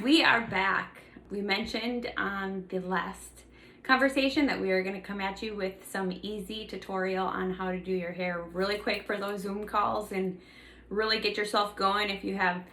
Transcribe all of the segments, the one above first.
We are back. We mentioned on the last conversation that we are going to come at you with some easy tutorial on how to do your hair really quick for those Zoom calls and really get yourself going. If you have,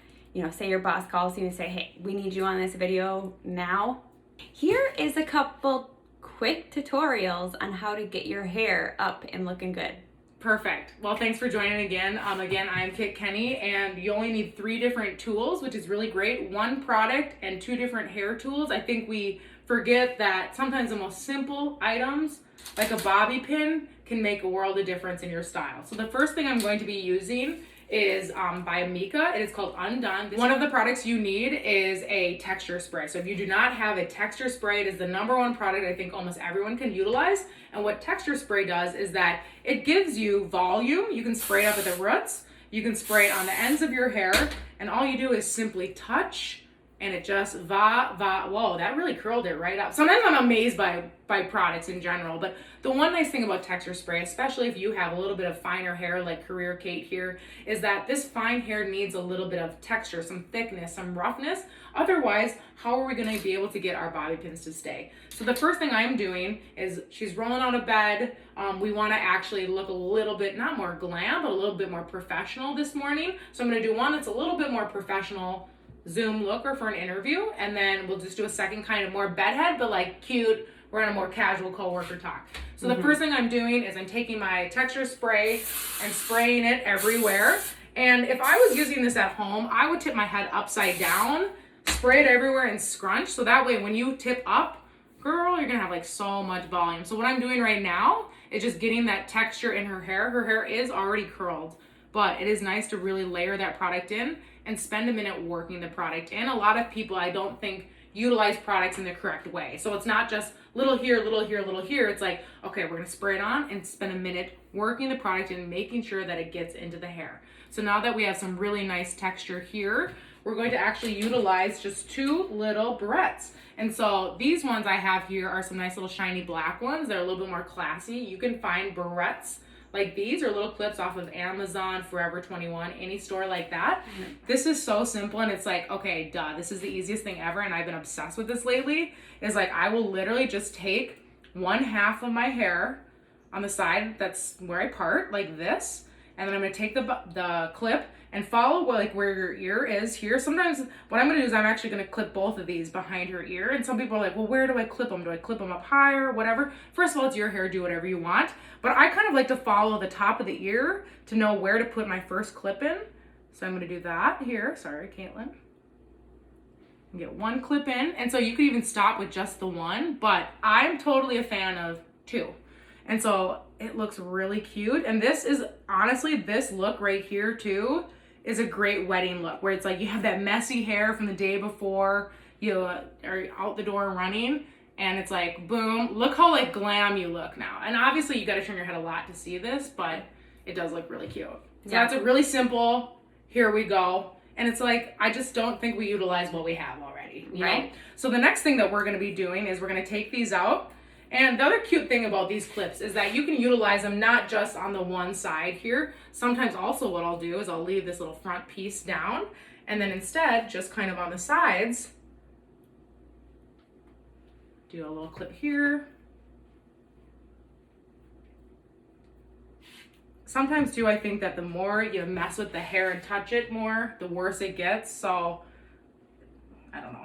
say your boss calls you and say, hey, we need you on this video now. Here is a couple quick tutorials on how to get your hair up and looking good. Perfect. Well, thanks for joining again. Again, I'm Kenney, and you only need 3 different tools, which is really great. 1 product and 2 different hair tools. I think we forget that sometimes the most simple items, like a bobby pin, can make a world of difference in your style. So the first thing I'm going to be using is by Mika. It is called Undone. One of the products you need is a texture spray. So if you do not have a texture spray, it is the #1 product I think almost everyone can utilize. And what texture spray does is that it gives you volume. You can spray it up at the roots, you can spray it on the ends of your hair, and all you do is simply touch, and it just whoa, that really curled it right up. Sometimes I'm amazed by products in general, but the one nice thing about texture spray, especially if you have a little bit of finer hair like Career Kate here, is that this fine hair needs a little bit of texture, some thickness, some roughness. Otherwise, how are we gonna be able to get our bobby pins to stay? So the first thing I'm doing is she's rolling out of bed. We wanna actually look a little bit, not more glam, but a little bit more professional this morning. So I'm gonna do one that's a little bit more professional Zoom look or for an interview, and then we'll just do a second kind of more bedhead, but like cute. We're on a more casual coworker talk. So the first thing I'm doing is I'm taking my texture spray and spraying it everywhere. And if I was using this at home, I would tip my head upside down, spray it everywhere and scrunch. So that way when you tip up, girl, you're gonna have like so much volume. So what I'm doing right now is just getting that texture in her hair. Her hair is already curled, but it is nice to really layer that product in and spend a minute working the product in. A lot of people, I don't think, utilize products in the correct way. So it's not just little here, little here, little here. It's like, okay, we're gonna spray it on and spend a minute working the product and making sure that it gets into the hair. So now that we have some really nice texture here, we're going to actually utilize just 2 little barrettes. And so these ones I have here are some nice little shiny black ones. They're a little bit more classy. You can find barrettes like these or little clips off of Amazon, Forever 21, any store like that. This is so simple, and it's like, okay, duh, this is the easiest thing ever, and I've been obsessed with this lately. Is like I will literally just take 1/2 of my hair on the side that's where I part, like this, and then I'm gonna take the clip and follow where your ear is here. Sometimes what I'm gonna do is I'm actually gonna clip both of these behind her ear, and some people are like, well, where do I clip them? Do I clip them up higher, whatever? First of all, it's your hair, do whatever you want, but I kind of like to follow the top of the ear to know where to put my first clip in. So I'm gonna do that here. Sorry, Caitlin. Get 1 clip in, and so you could even stop with just the 1, but I'm totally a fan of 2. And so it looks really cute. And this is honestly, this look right here too is a great wedding look, where it's like you have that messy hair from the day before you are out the door running, and it's like, boom, look how like glam you look now. And obviously you got to turn your head a lot to see this, but it does look really cute. So that's a really simple, here we go. And it's like, I just don't think we utilize what we have already, you know? So the next thing that we're gonna be doing is we're gonna take these out. And the other cute thing about these clips is that you can utilize them not just on the one side here. Sometimes also what I'll do is I'll leave this little front piece down, and then instead, just kind of on the sides, do a little clip here. Sometimes too, I think that the more you mess with the hair and touch it more, the worse it gets. So, I don't know.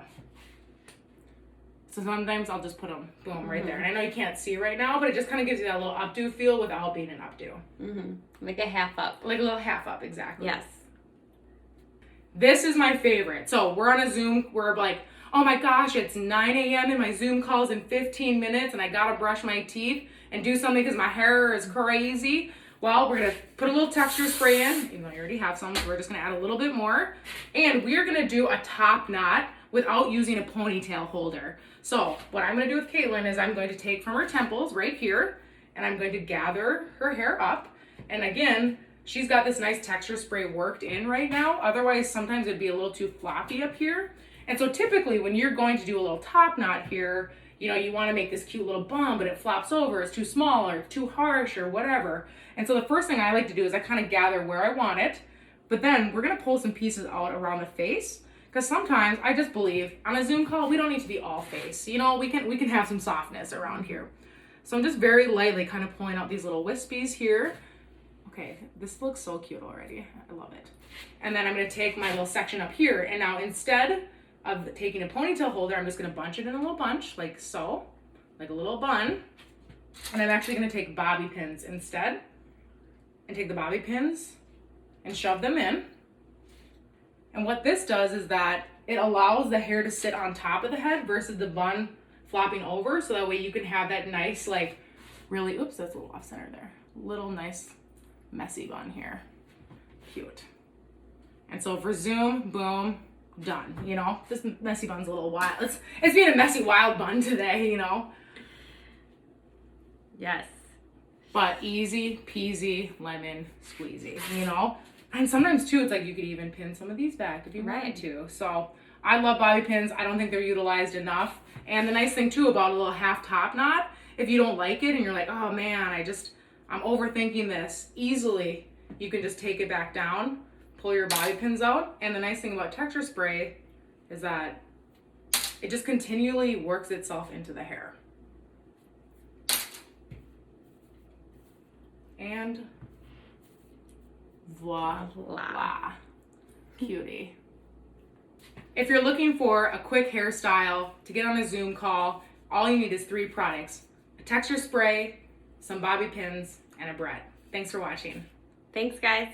So sometimes I'll just put them, boom, right there. And I know you can't see right now, but it just kind of gives you that little updo feel without being an updo. Like a half up. Like a little half up, exactly. Yes. This is my favorite. So we're on a Zoom, we're like, oh my gosh, it's 9 a.m. and my Zoom call's in 15 minutes and I gotta brush my teeth and do something because my hair is crazy. Well, we're gonna put a little texture spray in, even though I already have some, so we're just gonna add a little bit more. And we're gonna do a top knot without using a ponytail holder. So what I'm gonna do with Caitlin is I'm going to take from her temples right here, and I'm going to gather her hair up. And again, she's got this nice texture spray worked in right now. Otherwise, sometimes it'd be a little too floppy up here. And so typically when you're going to do a little top knot here, you know, you want to make this cute little bun, but it flops over, it's too small or too harsh or whatever. And so the first thing I like to do is I kind of gather where I want it, but then we're going to pull some pieces out around the face, Because sometimes I just believe on a Zoom call, we don't need to be all face. You know, we can have some softness around here. So I'm just very lightly kind of pulling out these little wispies here. Okay, this looks so cute already. I love it. And then I'm gonna take my little section up here, and now instead of taking a ponytail holder, I'm just gonna bunch it in a little bunch, like so, like a little bun. And I'm actually gonna take bobby pins instead, and take the bobby pins and shove them in. And what this does is that it allows the hair to sit on top of the head versus the bun flopping over, so that way you can have that nice, like, really, oops, that's a little off center there. Little nice messy bun here. Cute. And so for Zoom, boom, done. You know, this messy bun's a little wild. It's being a messy, wild bun today, you know. Yes. But easy peasy lemon squeezy, you know. And sometimes too, it's like you could even pin some of these back if you wanted to. So I love bobby pins. I don't think they're utilized enough. And the nice thing too about a little half top knot, if you don't like it and you're like, oh man, I'm overthinking this, easily you can just take it back down, pull your bobby pins out. And the nice thing about texture spray is that it just continually works itself into the hair. And voila, cutie. If you're looking for a quick hairstyle to get on a Zoom call, all you need is 3 products: a texture spray, some bobby pins, and a Brett. Thanks for watching. Thanks, guys.